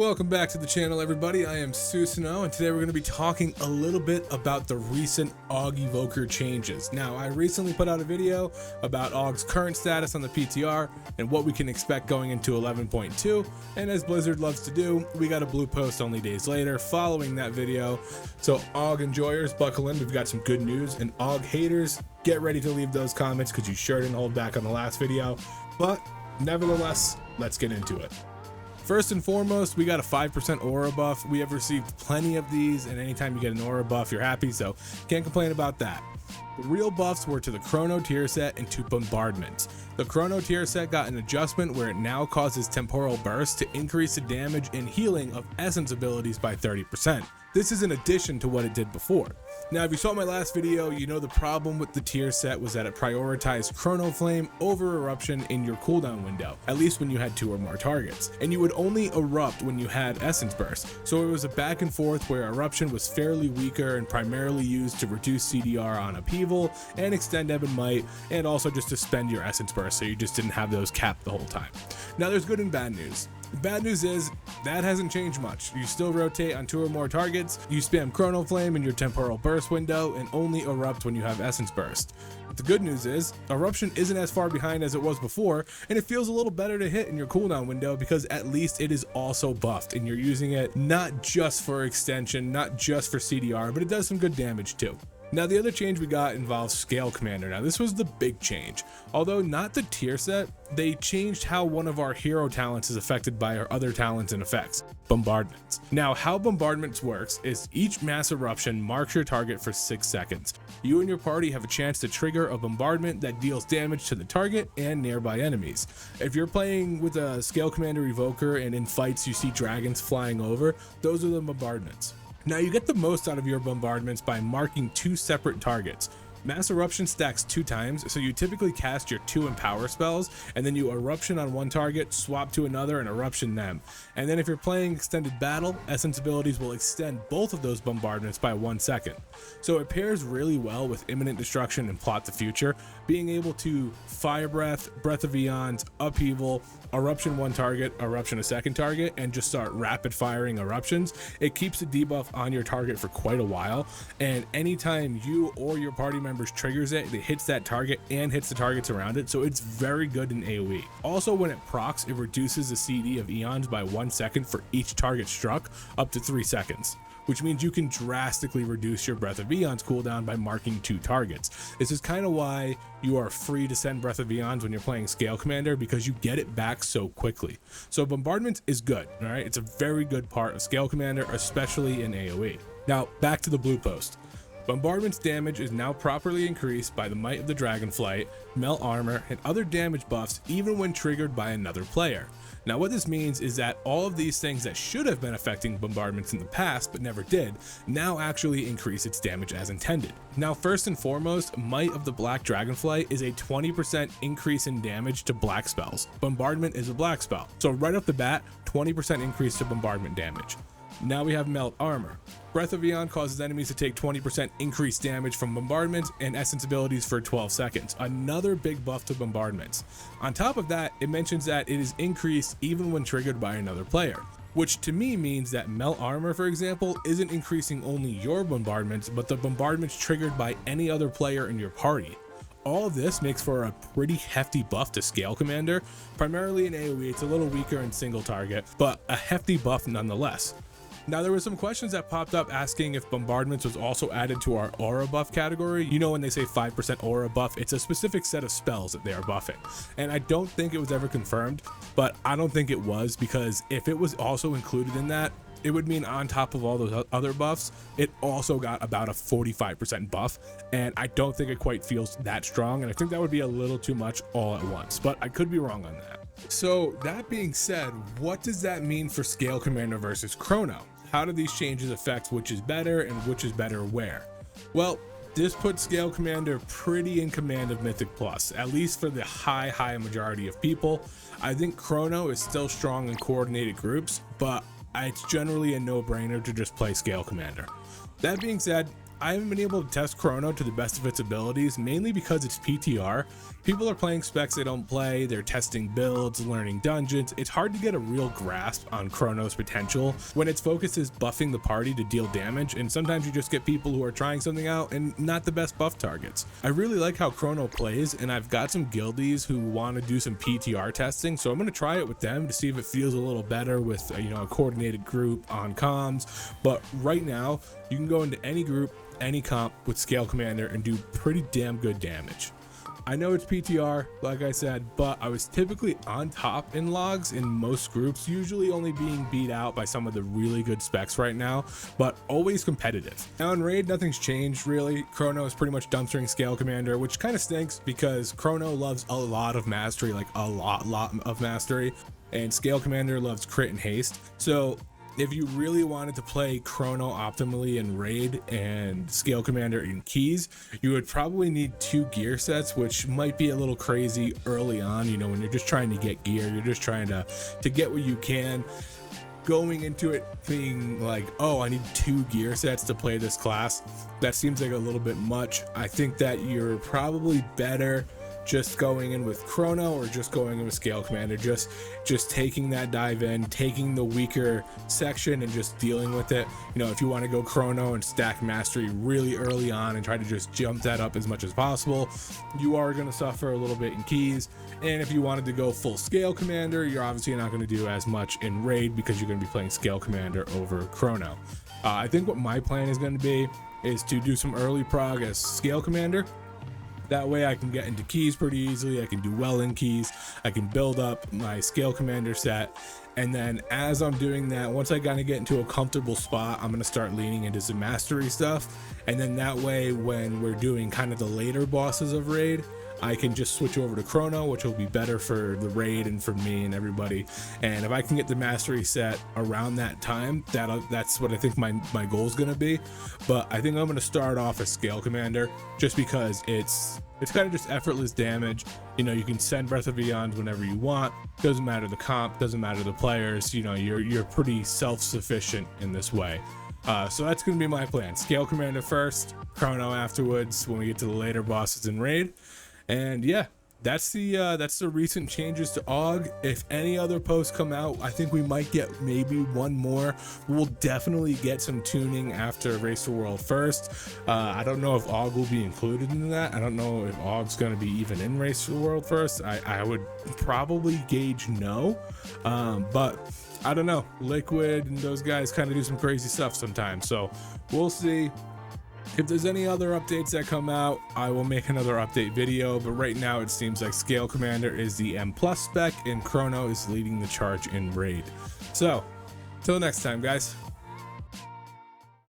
Welcome back to the channel, everybody. I am Susano, and today we're going to be talking a little bit about the recent Aug Evoker changes. Now, I recently put out a video about Aug's current status on the PTR and what we can expect going into 11.2, and as Blizzard loves to do, we got a blue post only days later following that video. So Aug enjoyers, buckle in, we've got some good news, and Aug haters, get ready to leave those comments because you sure didn't hold back on the last video. But nevertheless, let's get into it. First and foremost, we got a 5% aura buff. We have received plenty of these, and anytime you get an aura buff, you're happy, so can't complain about that. The real buffs were to the Chrono tier set and to bombardments. The Chrono tier set got an adjustment where it now causes temporal bursts to increase the damage and healing of essence abilities by 30%. This is in addition to what it did before. Now, if you saw my last video, you know the problem with the tier set was that it prioritized Chrono Flame over Eruption in your cooldown window, at least when you had 2 or more targets. And you would only erupt when you had Essence Burst, so it was a back and forth where Eruption was fairly weaker and primarily used to reduce CDR on upheaval and extend Ebb and Might, and also just to spend your Essence Burst so you just didn't have those capped the whole time. Now, there's good and bad news. The bad news is that hasn't changed much. You still rotate on 2 or more targets, you spam Chrono Flame in your temporal burst window, and only erupt when you have Essence Burst. But the good news is, Eruption isn't as far behind as it was before, and it feels a little better to hit in your cooldown window because at least it is also buffed, and you're using it not just for extension, not just for CDR, but it does some good damage too. Now, the other change we got involves Scalecommander. Now, this was the big change. Although not the tier set, they changed how one of our hero talents is affected by our other talents and effects, bombardments. Now, how bombardments works is each mass eruption marks your target for 6 seconds. You and your party have a chance to trigger a bombardment that deals damage to the target and nearby enemies. If you're playing with a Scalecommander Evoker and in fights you see dragons flying over, those are the bombardments. Now, you get the most out of your bombardments by marking 2 separate targets. Mass Eruption stacks 2 times, so you typically cast your 2 Empower spells, and then you Eruption on one target, swap to another, and Eruption them. And then if you're playing Extended Battle, Essence abilities will extend both of those bombardments by 1 second. So it pairs really well with Imminent Destruction and Plot the Future, being able to Fire Breath, Breath of Eons, Upheaval, Eruption one target, Eruption a second target, and just start rapid firing eruptions. It keeps the debuff on your target for quite a while, and anytime you or your party members triggers it, it hits that target and hits the targets around it, so it's very good in AoE. Also, when it procs, it reduces the CD of Eons by 1 second for each target struck, up to 3 seconds. Which means you can drastically reduce your Breath of Eons cooldown by marking 2 targets. This is kind of why you are free to send Breath of Eons when you're playing Scalecommander, because you get it back so quickly. So bombardment is good, all right? It's a very good part of Scalecommander, especially in AoE. Now, back to the blue post. Bombardment's damage is now properly increased by the Might of the Dragonflight, Melt Armor, and other damage buffs even when triggered by another player. Now, what this means is that all of these things that should have been affecting bombardments in the past but never did, now actually increase its damage as intended. Now, first and foremost, Might of the Black Dragonflight is a 20% increase in damage to black spells. Bombardment is a black spell, so right off the bat, 20% increase to bombardment damage. Now we have Melt Armor. Breath of Eon causes enemies to take 20% increased damage from bombardments and essence abilities for 12 seconds. Another big buff to bombardments. On top of that, it mentions that it is increased even when triggered by another player, which to me means that Melt Armor, for example, isn't increasing only your bombardments, but the bombardments triggered by any other player in your party. All of this makes for a pretty hefty buff to Scalecommander. Primarily in AoE, it's a little weaker in single target, but a hefty buff nonetheless. Now, there were some questions that popped up asking if bombardments was also added to our aura buff category. You know, when they say 5% aura buff, it's a specific set of spells that they are buffing. And I don't think it was ever confirmed, but I don't think it was, because if it was also included in that, it would mean on top of all those other buffs, it also got about a 45% buff, and I don't think it quite feels that strong, and I think that would be a little too much all at once, but I could be wrong on that. So that being said, what does that mean for Scalecommander versus Chrono? How do these changes affect which is better and which is better where? Well, this puts Scalecommander pretty in command of Mythic Plus, at least for the high majority of people. I think Chrono is still strong in coordinated groups, but it's generally a no-brainer to just play Scalecommander. That being said, I haven't been able to test Chrono to the best of its abilities, mainly because it's PTR. People are playing specs they don't play, they're testing builds, learning dungeons. It's hard to get a real grasp on Chrono's potential when its focus is buffing the party to deal damage, and sometimes you just get people who are trying something out and not the best buff targets. I really like how Chrono plays, and I've got some guildies who want to do some PTR testing, so I'm going to try it with them to see if it feels a little better with a coordinated group on comms. But right now, you can go into any group, any comp with Scalecommander and do pretty damn good damage. I know it's PTR, like I said, but I was typically on top in logs in most groups, usually only being beat out by some of the really good specs right now, but always competitive. Now in Raid, nothing's changed really. Chrono is pretty much dumpstering Scalecommander, which kind of stinks because Chrono loves a lot of mastery, like a lot of mastery, and Scalecommander loves crit and haste. So if you really wanted to play Chrono optimally in Raid and Scalecommander in keys, you would probably need 2 gear sets, which might be a little crazy early on. When you're just trying to get gear, you're just trying to get what you can. Going into it being like, oh, I need 2 gear sets to play this class, that seems like a little bit much. I think that you're probably better just going in with Chrono or just going in with Scalecommander, just taking that dive in, taking the weaker section and just dealing with it. If you want to go Chrono and stack mastery really early on and try to just jump that up as much as possible, you are going to suffer a little bit in keys. And if you wanted to go full Scalecommander, you're obviously not going to do as much in Raid because you're going to be playing Scalecommander over Chrono. I think what my plan is going to be is to do some early prog as Scalecommander. That way I can get into keys pretty easily. I can do well in keys. I can build up my Scalecommander set. And then as I'm doing that, once I kind of get into a comfortable spot, I'm going to start leaning into some mastery stuff. And then that way, when we're doing kind of the later bosses of Raid, I can just switch over to Chrono, which will be better for the Raid and for me and everybody. And if I can get the mastery set around that time, that's what I think my goal is going to be. But I think I'm going to start off as Scalecommander just because it's kind of just effortless damage. You can send Breath of Beyond whenever you want. Doesn't matter the comp, doesn't matter the players. You're pretty self-sufficient in this way. So that's going to be my plan. Scalecommander first, Chrono afterwards when we get to the later bosses in Raid. And yeah, that's the recent changes to Aug. If any other posts come out, I think we might get maybe one more. We'll definitely get some tuning after Race the World first. I don't know if Aug will be included in that. I don't know if Aug's going to be even in Race the World first. I would probably gauge no, but I don't know. Liquid and those guys kind of do some crazy stuff sometimes, so we'll see. If there's any other updates that come out, I will make another update video, but right now it seems like Scalecommander is the M+ spec and Chrono is leading the charge in Raid. So, till next time, guys.